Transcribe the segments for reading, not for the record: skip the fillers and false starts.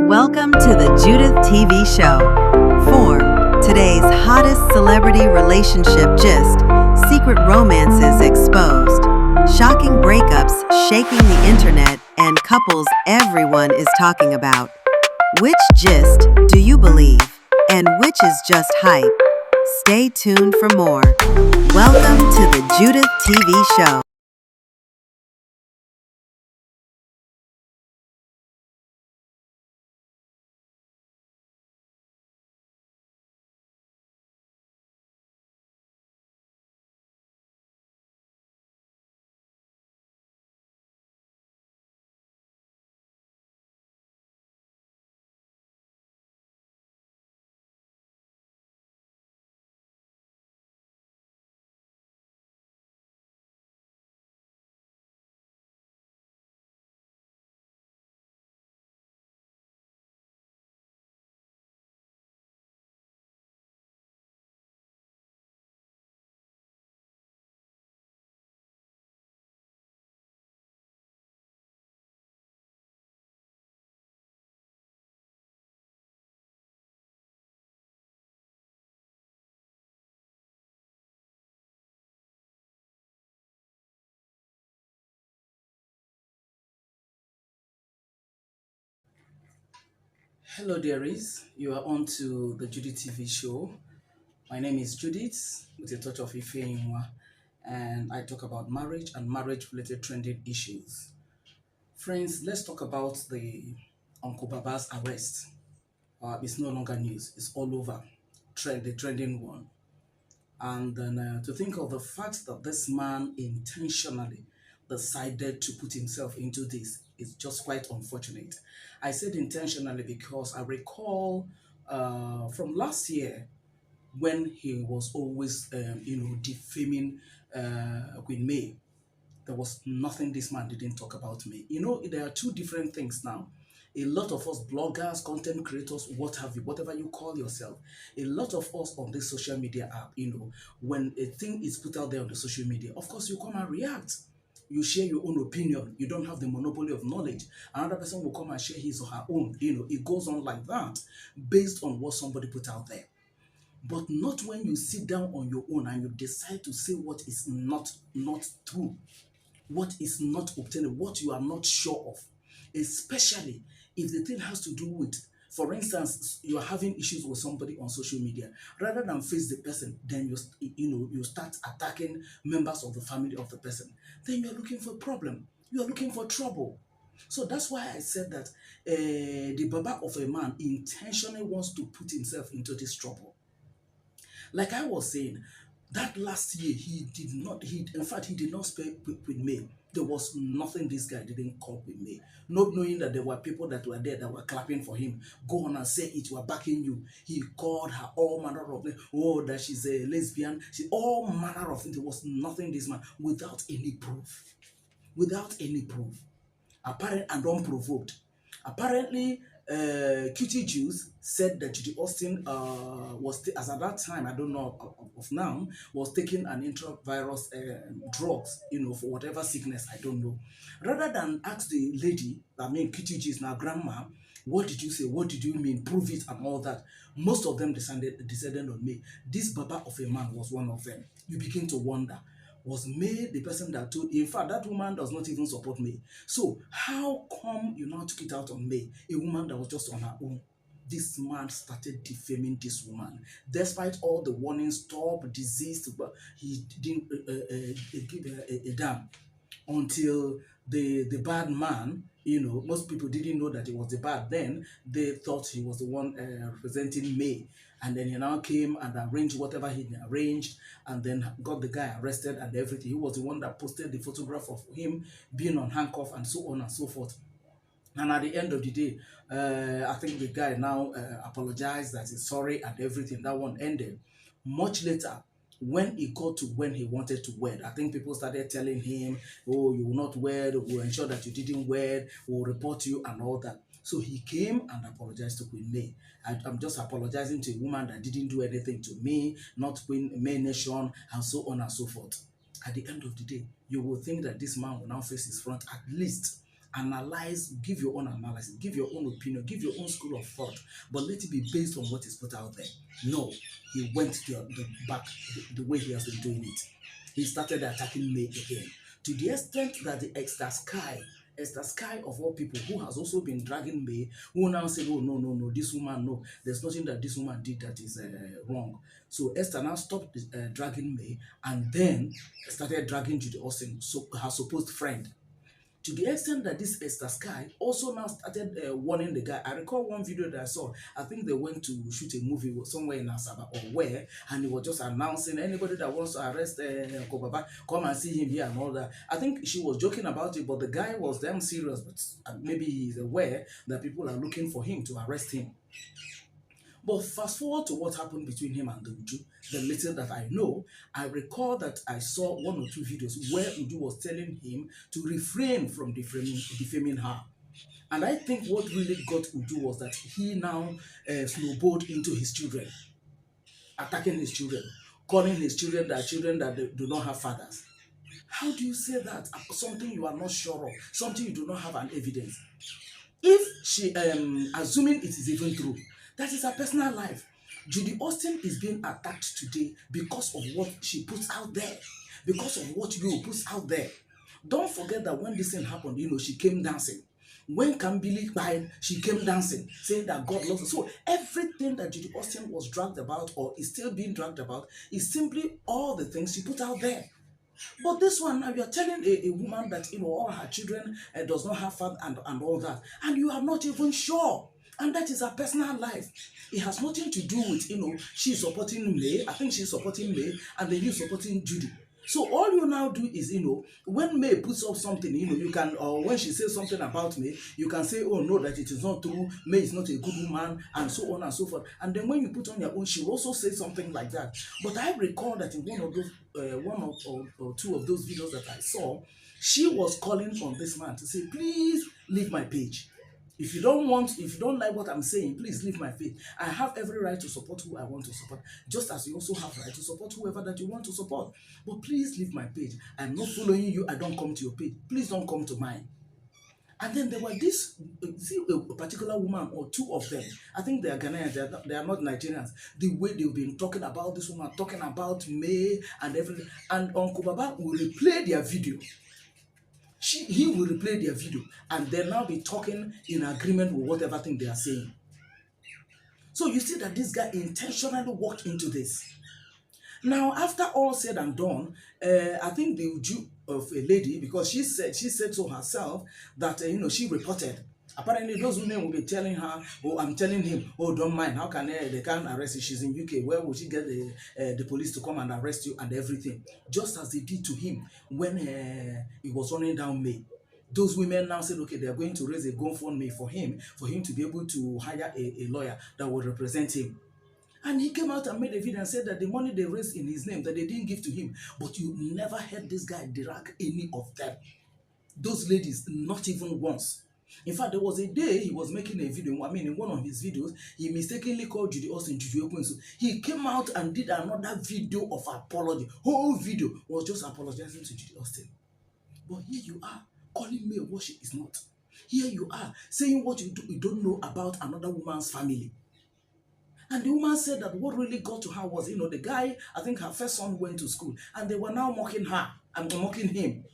Welcome to the Judith TV show. Form, today's hottest celebrity relationship gist, secret romances exposed, shocking breakups shaking the internet, and couples everyone is talking about. Which gist do you believe, and which is just hype? Stay tuned for more. Welcome to the Judith TV show. Hello, dearies. You are on to the Judith TV show. My name is Judith with a touch of Ifeanyi, and I talk about marriage and marriage-related trending issues. Friends, let's talk about the Uncle Baba's arrest. It's no longer news; it's all over. The trending one. And then to think of the fact that this man intentionally decided to put himself into this is just quite unfortunate. I said intentionally because I recall from last year when he was always, defaming Queen May. There was nothing this man didn't talk about me. You know, there are two different things now. A lot of us bloggers, content creators, what have you, whatever you call yourself, a lot of us on this social media app, when a thing is put out there on the social media, of course you come and react. You share your own opinion. You don't have the monopoly of knowledge. Another person will come and share his or her own. It goes on like that based on what somebody put out there. But not when you sit down on your own and you decide to say what is not true, what is not obtainable, what you are not sure of, especially if the thing has to do with, for instance, you are having issues with somebody on social media. Rather than face the person, then you start attacking members of the family of the person. Then you are looking for a problem. You are looking for trouble. So that's why I said that the Baba of a man intentionally wants to put himself into this trouble. Like I was saying, that last year in fact he did not speak with me. There was nothing this guy didn't call with me. Not knowing that there were people that were there that were clapping for him. Go on and say it, we're backing you. He called her all manner of oh, that she's a lesbian, all manner of things. There was nothing this man without any proof. Without any proof, apparent and unprovoked. Apparently, QT Jews said that Judy Austin as at that time, I don't know of now, was taking an intravirus drugs, for whatever sickness, I don't know. Rather than ask the lady, I mean, QT is now grandma, what did you say? What did you mean? Prove it and all that. Most of them descended on me. This Baba of a man was one of them. You begin to wonder, was May the person that told? In fact, that woman does not even support me. So how come you now took it out on me, a woman that was just on her own? This man started defaming this woman, despite all the warnings, stop, disease, but he didn't give a damn until the bad man, most people didn't know that he was the bad. Then they thought he was the one representing May, and then he now came and arranged whatever he arranged, and then got the guy arrested and everything. He was the one that posted the photograph of him being on handcuff and so on and so forth. And at the end of the day, I think the guy now apologized, that he's sorry and everything. That one ended. Much later, when he got to when he wanted to wed, I think people started telling him, oh, you will not wed, we'll ensure that you didn't wed, we'll report you and all that. So he came and apologized to Queen May. I'm just apologizing to a woman that didn't do anything to me, not Queen May Nation, and so on and so forth. At the end of the day, you will think that this man will now face his front analyze, give your own analysis, give your own opinion, give your own school of thought, but let it be based on what is put out there. No, he went the back the way he has been doing it. He started attacking May again, to the extent that the Esther Sky of all people, who has also been dragging May, who now said, oh, no, this woman, no, there's nothing that this woman did that is wrong. So Esther now stopped dragging May and then started dragging Judy Austin, so her supposed friend. To the extent that this Esther Sky also now started warning the guy. I recall one video that I saw. I think they went to shoot a movie somewhere in Asaba or where, and he was just announcing anybody that wants to arrest Kobaba, come and see him here and all that. I think she was joking about it, but the guy was damn serious. But maybe he's aware that people are looking for him to arrest him. But fast forward to what happened between him and Uju, the little that I know, I recall that I saw one or two videos where Uju was telling him to refrain from defaming her. And I think what really got Uju was that he now snowballed into his children, attacking his children, calling his children that do not have fathers. How do you say that? Something you are not sure of, something you do not have an evidence. If she, assuming it is even true, that is her personal life. Judy Austin is being attacked today because of what she puts out there, because of what you put out there. Don't forget that when this thing happened, she came dancing. When Kambili died, she came dancing, saying that God loves her. So everything that Judy Austin was dragged about or is still being dragged about is simply all the things she put out there. But this one now, you are telling a woman that all her children does not have father and all that, and you are not even sure. And that is her personal life. It has nothing to do with, she's supporting May. I think she's supporting May, and then you supporting Judy. So all you now do is, when May puts up something, you can, or when she says something about May, you can say, oh no, that it is not true. May is not a good woman, and so on and so forth. And then when you put on your own, she will also say something like that. But I recall that in one of those, or two of those videos that I saw, she was calling on this man to say, please leave my page. If you don't like what I'm saying, please leave my page. I have every right to support who I want to support, just as you also have right to support whoever that you want to support. But please leave my page. I'm not following you. I don't come to your page. Please don't come to mine. And then there were a particular woman or two of them. I think they are Ghanaians. They are not Nigerians. The way they've been talking about this woman, talking about May and everything. And Uncle Baba will replay their video. He will replay their video and they'll now be talking in agreement with whatever thing they are saying. So you see that this guy intentionally walked into this. Now, after all said and done, I think the Jew of a lady, because she said so herself that she reported. Apparently, those women will be telling her, oh, I'm telling him, oh, don't mind. How can they can't arrest you? She's in UK. Where will she get the police to come and arrest you and everything? Just as they did to him when he was running down May. Those women now said, okay, they are going to raise a GoFundMe for him to be able to hire a lawyer that will represent him. And he came out and made a video and said that the money they raised in his name, that they didn't give to him. But you never heard this guy drag any of them. Those ladies, not even once. In fact, there was a day he was making a video. I mean, in one of his videos, he mistakenly called Judy Austin Judy Okwensu. He came out and did another video of apology. Whole video was just apologizing to Judy Austin. But here you are, calling me what she is not. Here you are, saying what you don't know about another woman's family. And the woman said that what really got to her was, the guy, I think her first son went to school, and they were now mocking her and mocking him.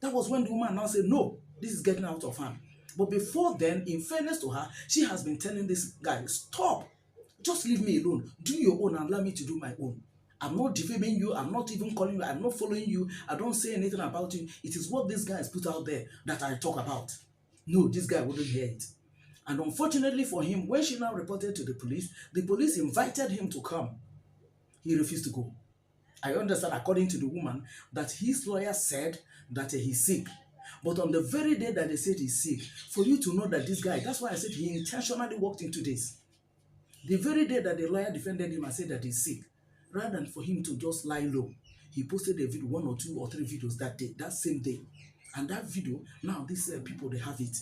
That was when the woman now said, no, this is getting out of hand. But before then, in fairness to her, she has been telling this guy, stop, just leave me alone. Do your own and allow me to do my own. I'm not defaming you. I'm not even calling you. I'm not following you. I don't say anything about you. It is what this guy has put out there that I talk about. No, this guy wouldn't hear it. And unfortunately for him, when she now reported to the police invited him to come. He refused to go. I understand, according to the woman, that his lawyer said that he's sick. But on the very day that they said he's sick, for you to know that this guy, that's why I said he intentionally walked into this. The very day that the lawyer defended him and said that he's sick, rather than for him to just lie low, he posted a video, 1 or 2 or 3 videos that day, that same day. And that video, now these people, they have it.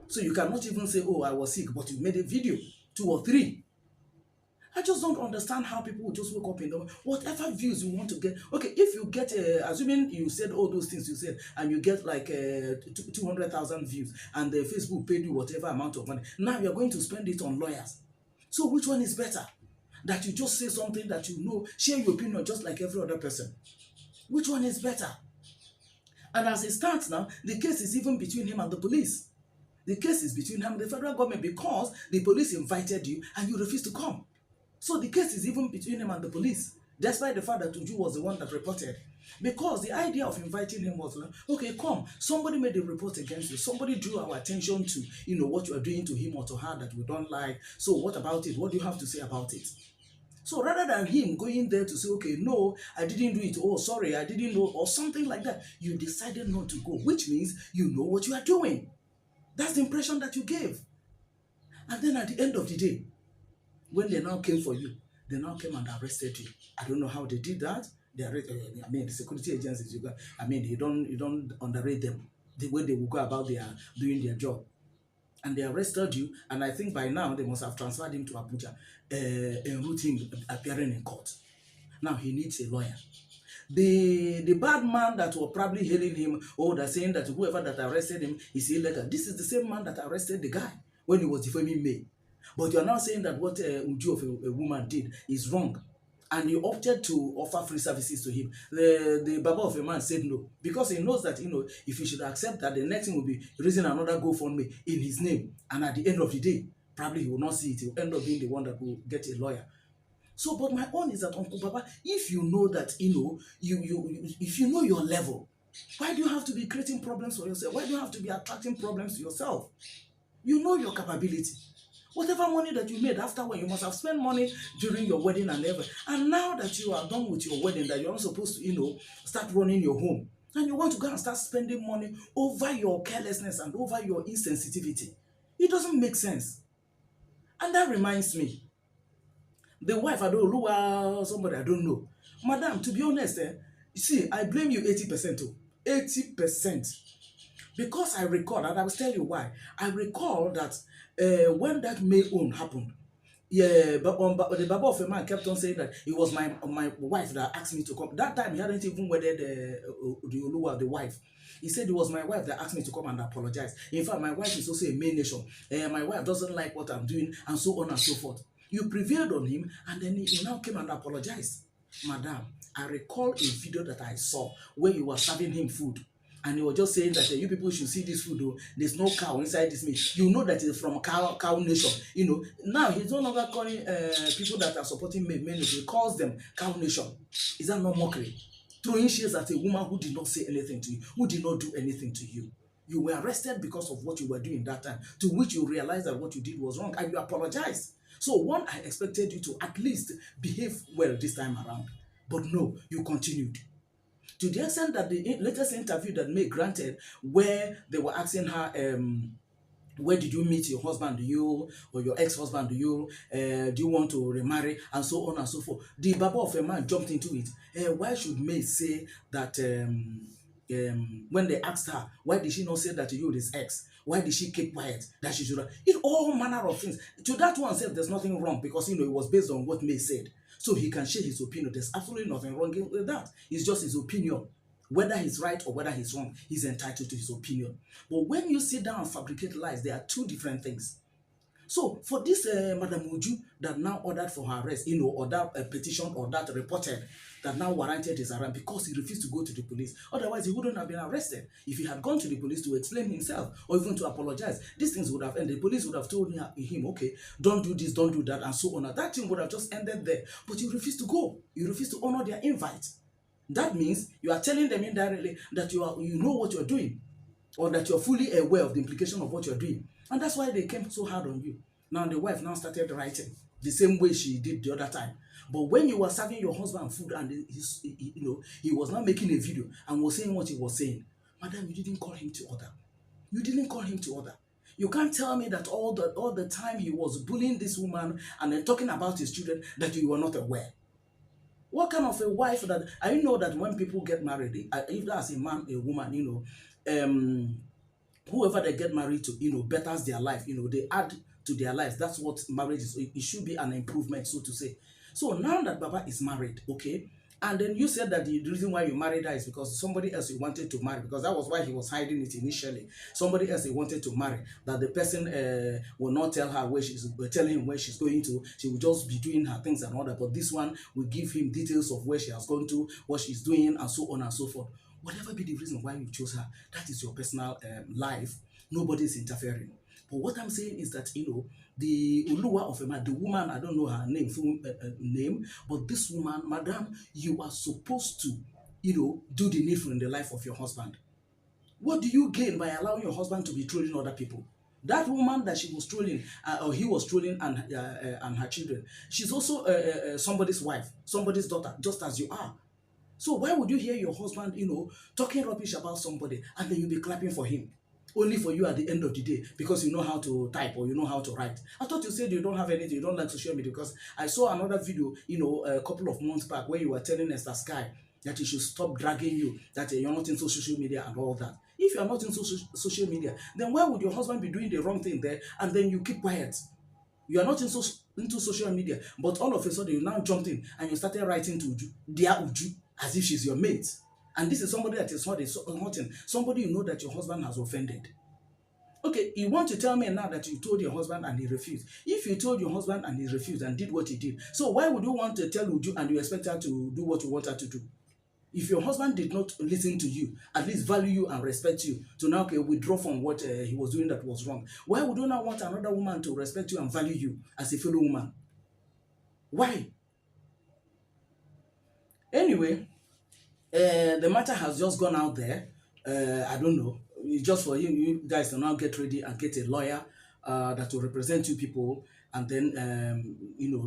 So you cannot even say, oh, I was sick, but you made a video, 2 or 3. I just don't understand how people will just wake up in the whatever views you want to get. Okay, if you get, assuming you said all those things you said, and you get like 200,000 views, and the Facebook paid you whatever amount of money, now you're going to spend it on lawyers. So which one is better? That you just say something that you know, share your opinion just like every other person. Which one is better? And as it stands now, the case is even between him and the police. The case is between him and the federal government because the police invited you and you refused to come. So the case is even between him and the police, despite the fact that Uju was the one that reported. Because the idea of inviting him was, okay, come, somebody made a report against you. Somebody drew our attention to, what you are doing to him or to her that we don't like. So what about it? What do you have to say about it? So rather than him going there to say, okay, no, I didn't do it. Oh, sorry, I didn't know, or something like that, you decided not to go, which means you know what you are doing. That's the impression that you gave. And then at the end of the day, when they now came for you, they now came and arrested you. I don't know how they did that. They arrested, the security agencies, you don't underrate them. The way they will go about doing their job. And they arrested you, and I think by now they must have transferred him to Abuja and route him appearing in court. Now he needs a lawyer. The bad man that were probably hailing him, or they're saying that whoever that arrested him is illegal. This is the same man that arrested the guy when he was defaming May. But you're now saying that what Uju of a woman did is wrong. And you opted to offer free services to him. The Baba of a man said no, because he knows that, if he should accept that, the next thing will be raising another GoFundMe in his name. And at the end of the day, probably he will not see it. He will end up being the one that will get a lawyer. So, but my own is that, Uncle Baba, if you know that, if you know your level, why do you have to be creating problems for yourself? Why do you have to be attracting problems to yourself? You know your capability. Whatever money that you made afterward, you must have spent money during your wedding and everything. And now that you are done with your wedding, that you're not supposed to, start running your home, and you want to go and start spending money over your carelessness and over your insensitivity, it doesn't make sense. And that reminds me, the wife, I don't know, somebody I don't know. Madam, to be honest, you see, I blame you 80% too. 80%. Because I recall, and I will tell you why. I recall that when that May own happened, but the Baba of a man kept on saying that it was my wife that asked me to come. That time he hadn't even wedded the Oluwa, the wife. He said it was my wife that asked me to come and apologize. In fact, my wife is also a May nation. My wife doesn't like what I'm doing, and so on and so forth. You prevailed on him, and then he now came and apologized. Madam, I recall a video that I saw where you were serving him food. And he was just saying that you people should see this food, though. There's no cow inside this meat. You know that it's from cow nation. Now he's no longer calling people that are supporting men. He calls them cow nation. Is that not mockery? Throwing shades at a woman who did not say anything to you, who did not do anything to you. You were arrested because of what you were doing that time, to which you realized that what you did was wrong, and you apologized. So one, I expected you to at least behave well this time around. But no, you continued. To the extent that the latest interview that May granted, where they were asking her, where did you meet your husband? Or your ex-husband? Do you want to remarry? And so on and so forth. The Baba of a man jumped into it. Why should May say that when they asked her, why did she not say that you his ex? Why did she keep quiet? That she should have. It all manner of things. To that one said there's nothing wrong because it was based on what May said. So he can share his opinion. There's absolutely nothing wrong with that. It's just his opinion. Whether he's right or whether he's wrong, he's entitled to his opinion. But when you sit down and fabricate lies, there are two different things. So for this Madam Uju that now ordered for her arrest, or that petition or that reported that now warranted his arrest because he refused to go to the police. Otherwise, he wouldn't have been arrested. If he had gone to the police to explain himself or even to apologize, these things would have ended. The police would have told him, okay, don't do this, don't do that, and so on. And that thing would have just ended there. But you refused to go. You refused to honor their invite. That means you are telling them indirectly that you know what you're doing, or that you're fully aware of the implication of what you're doing. And that's why they came so hard on you. Now the wife now started writing the same way she did the other time. But when you were serving your husband food and he was now making a video and was saying what he was saying, madam, you didn't call him to order. You didn't call him to order. You can't tell me that all the time he was bullying this woman and then talking about his children that you were not aware. What kind of a wife that I know that when people get married, if that's a man, a woman, whoever they get married to, betters their life, they add to their lives. That's what marriage is. It should be an improvement, so to say. So now that Baba is married, okay, and then you said that the reason why you married her is because somebody else you wanted to marry, because that was why he was hiding it initially. Somebody else he wanted to marry, that the person will not tell her where she's, telling him where she's going to. She will just be doing her things and all that. But this one will give him details of where she has gone to, what she's doing, and so on and so forth. Whatever be the reason why you chose her, that is your personal life. Nobody's interfering. But what I'm saying is that, the Uluwa of a man, the woman, I don't know her name, full name, but this woman, madam, you are supposed to, do the needful in the life of your husband. What do you gain by allowing your husband to be trolling other people? That woman that she was trolling, or he was trolling, and her children, she's also somebody's wife, somebody's daughter, just as you are. So why would you hear your husband, talking rubbish about somebody, and then you be clapping for him? Only for you at the end of the day, because you know how to type or you know how to write. I thought you said you don't have anything, you don't like social media, because I saw another video, a couple of months back, where you were telling Esther Sky that you should stop dragging you, that you're not into social media and all that. If you're not into social media, then why would your husband be doing the wrong thing there, and then you keep quiet? You are not into social media, but all of a sudden you now jumped in and you started writing to Uju, dear Uju, as if she's your mate. And this is somebody that is hurting, somebody you know that your husband has offended. Okay, you want to tell me now that you told your husband and he refused. If you told your husband and he refused and did what he did, so why would you want to tell Uju and you expect her to do what you want her to do? If your husband did not listen to you, at least value you and respect you, to now withdraw from what he was doing that was wrong, why would you not want another woman to respect you and value you as a fellow woman? Why? Anyway, the matter has just gone out there. I don't know. It's just for you guys to now get ready and get a lawyer that will represent you people, and then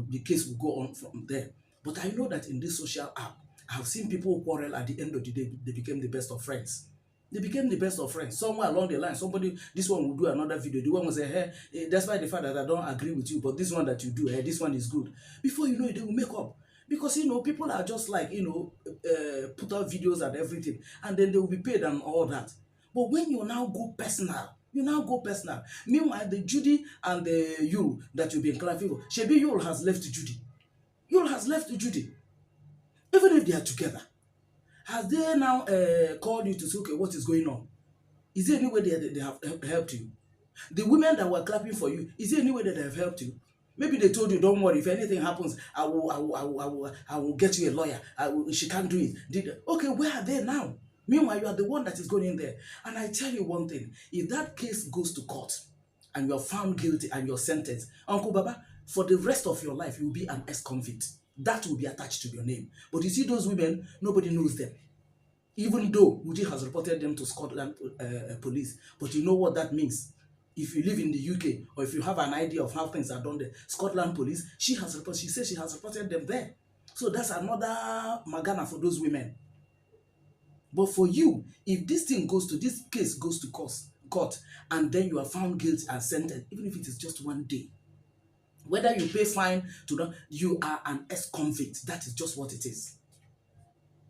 the case will go on from there. But I know that in this social app, I have seen people quarrel. At the end of the day, they became the best of friends. They became the best of friends. Somewhere along the line, this one will do another video. The one will say, hey, despite the fact that I don't agree with you, but this one that you do, this one is good. Before you know it, they will make up. Because, people are just like, put out videos and everything, and then they will be paid and all that. But when you now go personal, Meanwhile, the Judy and the Yul that you've been clapping for, Shebi Yul has left Judy. Yul has left Judy. Even if they are together, has they now called you to say, okay, what is going on? Is there any way they have helped you? The women that were clapping for you, is there any way that they have helped you? Maybe they told you, don't worry, if anything happens, I will get you a lawyer. She can't do it. Okay, where are they now? Meanwhile, you are the one that is going in there. And I tell you one thing, if that case goes to court and you are found guilty and you're sentenced, Uncle Baba, for the rest of your life, you will be an ex-convict. That will be attached to your name. But you see those women, nobody knows them. Even though Uji has reported them to Scotland police. But you know what that means? If you live in the UK, or if you have an idea of how things are done there, Scotland police, she says she has reported them there. So that's another magana for those women. But for you, if this case goes to court, and then you are found guilty and sentenced, even if it is just 1 day, whether you pay fine to them, you are an ex-convict. That is just what it is.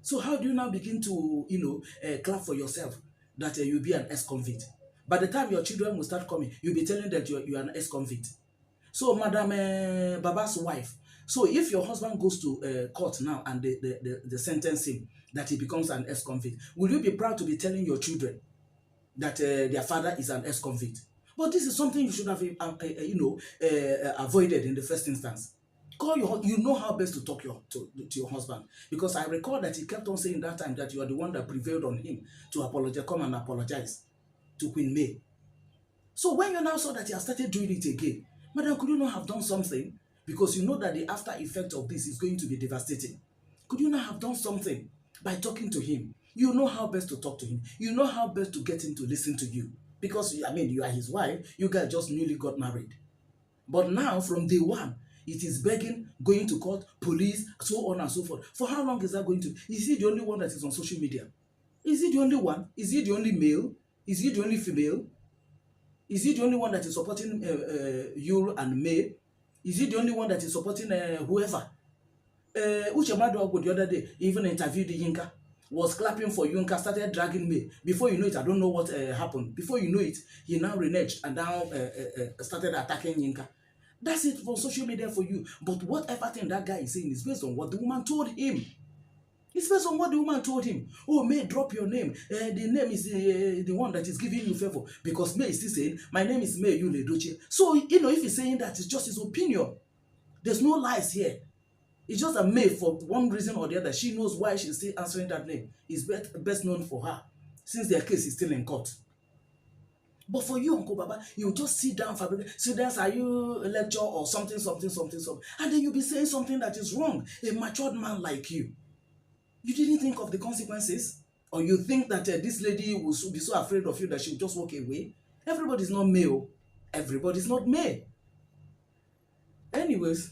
So how do you now begin to, clap for yourself that you'll be an ex-convict? By the time your children will start coming, you'll be telling that you're an ex-convict. So, Madam Baba's wife, so if your husband goes to court now and the sentence him that he becomes an ex-convict, will you be proud to be telling your children that their father is an ex-convict? But this is something you should have, avoided in the first instance. You know how best to talk to your husband, because I recall that he kept on saying that time that you are the one that prevailed on him to apologize, come and apologize to Queen May. So when you now saw that he has started doing it again, Madam, could you not have done something? Because you know that the after effect of this is going to be devastating. Could you not have done something by talking to him? You know how best to talk to him. You know how best to get him to listen to you. Because, you are his wife. You guys just newly got married. But now, from day one, it is begging, going to court, police, so on and so forth. For how long is that going to? Is he the only one that is on social media? Is he the only one? Is he the only male? Is he the only female? Is he the only one that is supporting Yul and May? Is he the only one that is supporting whoever? Uche Maduagwu the other day even interviewed Yinka. was clapping for Yinka, started dragging me. Before you know it, I don't know what happened. Before you know it, he now reneged and now started attacking Yinka. That's it for social media for you. But whatever thing that guy is saying is based on what the woman told him. It's based on what the woman told him. Oh, May, drop your name. The name is the one that is giving you favor. Because May is still saying, my name is May Yule Doche. So, if he's saying that, it's just his opinion. There's no lies here. It's just a May, for one reason or the other, she knows why she's still answering that name. It's best known for her, since their case is still in court. But for you, Uncle Baba, you just sit down, students, are you a lecturer or something, and then you'll be saying something that is wrong. A matured man like you. You didn't think of the consequences? Or you think that this lady will be so afraid of you that she'll just walk away? Everybody's not male. Everybody's not male. Anyways,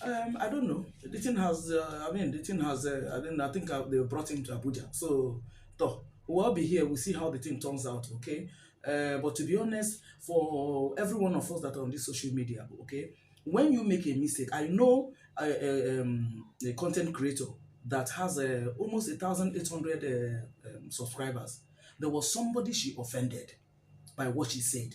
I don't know. The thing has, I think they brought him to Abuja. So, we'll all be here. We'll see how the thing turns out, okay? But to be honest, for every one of us that are on this social media, okay, when you make a mistake, I know a content creator that has almost 1,800 subscribers. There was somebody she offended by what she said.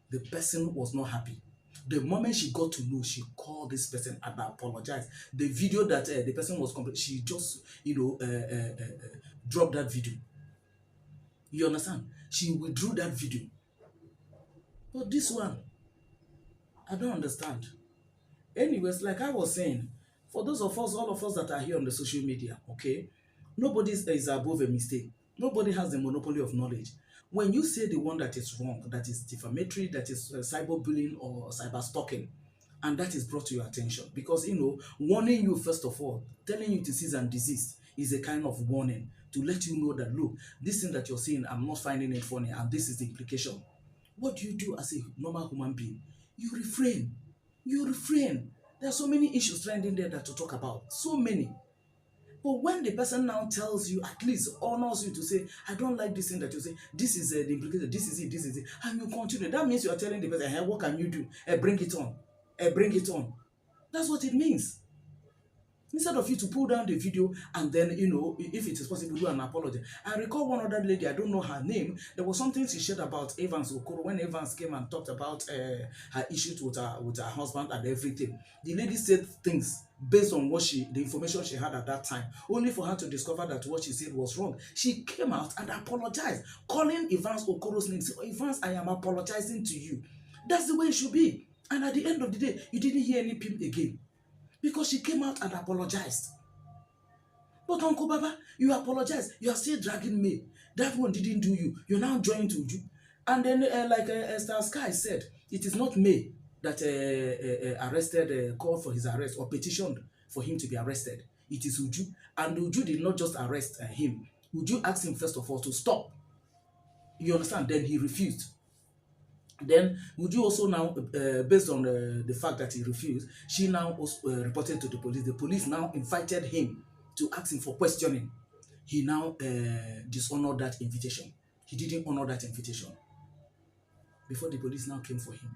The person was not happy. The moment she got to know, she called this person and apologized. The video that the person was complaining, she just, dropped that video. You understand? She withdrew that video. But this one, I don't understand. Anyways, like I was saying, for those of us, all of us that are here on the social media, okay, nobody is above a mistake. Nobody has the monopoly of knowledge. When you say the one that is wrong, that is defamatory, that is cyberbullying or cyber stalking, and that is brought to your attention, because, warning you first of all, telling you to cease and desist is a kind of warning to let you know that, look, this thing that you're saying, I'm not finding it funny, and this is the implication. What do you do as a normal human being? You refrain. You refrain. There are so many issues trending there that to talk about. So many. But when the person now tells you, at least honors you to say, I don't like this thing that you say, this is the implication, this is it, and you continue, that means you are telling the person, hey, what can you do? Bring it on. Bring it on. That's what it means. Instead of you to pull down the video and then, if it is possible, do an apology. I recall one other lady, I don't know her name, there was something she shared about Evans Okoro when Evans came and talked about her issues with her husband and everything. The lady said things based on the information she had at that time, only for her to discover that what she said was wrong. She came out and apologized, calling Evans Okoro's name, saying, Evans, I am apologizing to you. That's the way it should be. And at the end of the day, you didn't hear any pimp again, because she came out and apologized. But Uncle Baba, you apologized. You are still dragging me. That one didn't do you. You're now joining to you. And then, like Esther Sky said, it is not May that called for his arrest or petitioned for him to be arrested. It is Uju. And Uju did not just arrest him. Uju asked him, first of all, to stop. You understand? Then he refused. Then Uju also now, based on the fact that he refused, she now also, reported to the police. The police now invited him to ask him for questioning. He now dishonored that invitation. He didn't honor that invitation before the police now came for him.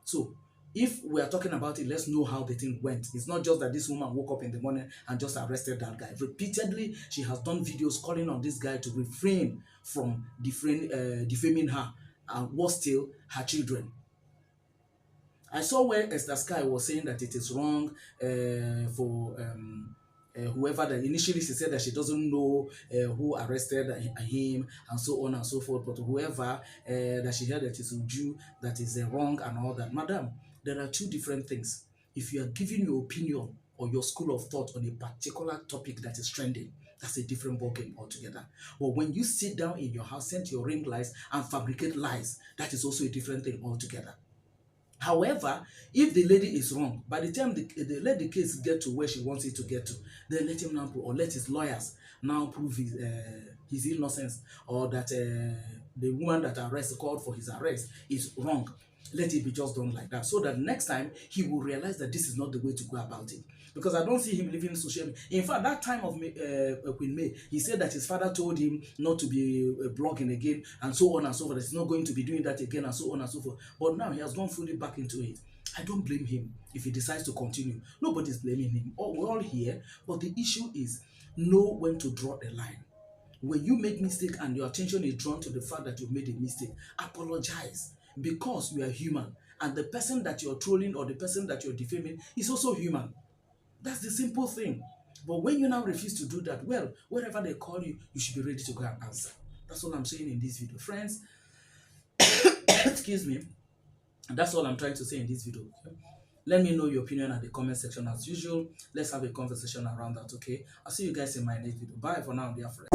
So, if we are talking about it, let's know how the thing went. It's not just that this woman woke up in the morning and just arrested that guy. Repeatedly, she has done videos calling on this guy to refrain from defaming her, and worse still, her children. I saw where Esther Sky was saying that it is wrong for whoever that initially she said that she doesn't know who arrested him and so on and so forth, but whoever that she heard that is Uju, that is wrong and all that. Madam, there are two different things. If you are giving your opinion or your school of thought on a particular topic that is trending, that's a different ballgame altogether. But when you sit down in your house, send your ring lies and fabricate lies, that is also a different thing altogether. However, if the lady is wrong, by the time they let the case get to where she wants it to get to, then let him now prove, or let his lawyers now prove his innocence, or that the woman that called for his arrest is wrong. Let it be just done like that, so that next time he will realize that this is not the way to go about it. Because I don't see him living social media. In fact, that time of Queen May, he said that his father told him not to be blogging again, and so on and so forth. He's not going to be doing that again, and so on and so forth. But now he has gone fully back into it. I don't blame him if he decides to continue. Nobody's blaming him. We're all here, but the issue is know when to draw a line. When you make mistake and your attention is drawn to the fact that you've made a mistake, apologize, because you are human, and the person that you're trolling or the person that you're defaming is also human. That's the simple thing. But when you now refuse to do that, well, wherever they call you, you should be ready to go and answer. That's all I'm saying in this video. Friends, excuse me. That's all I'm trying to say in this video. Okay? Let me know your opinion at the comment section as usual. Let's have a conversation around that, okay? I'll see you guys in my next video. Bye for now, dear friends.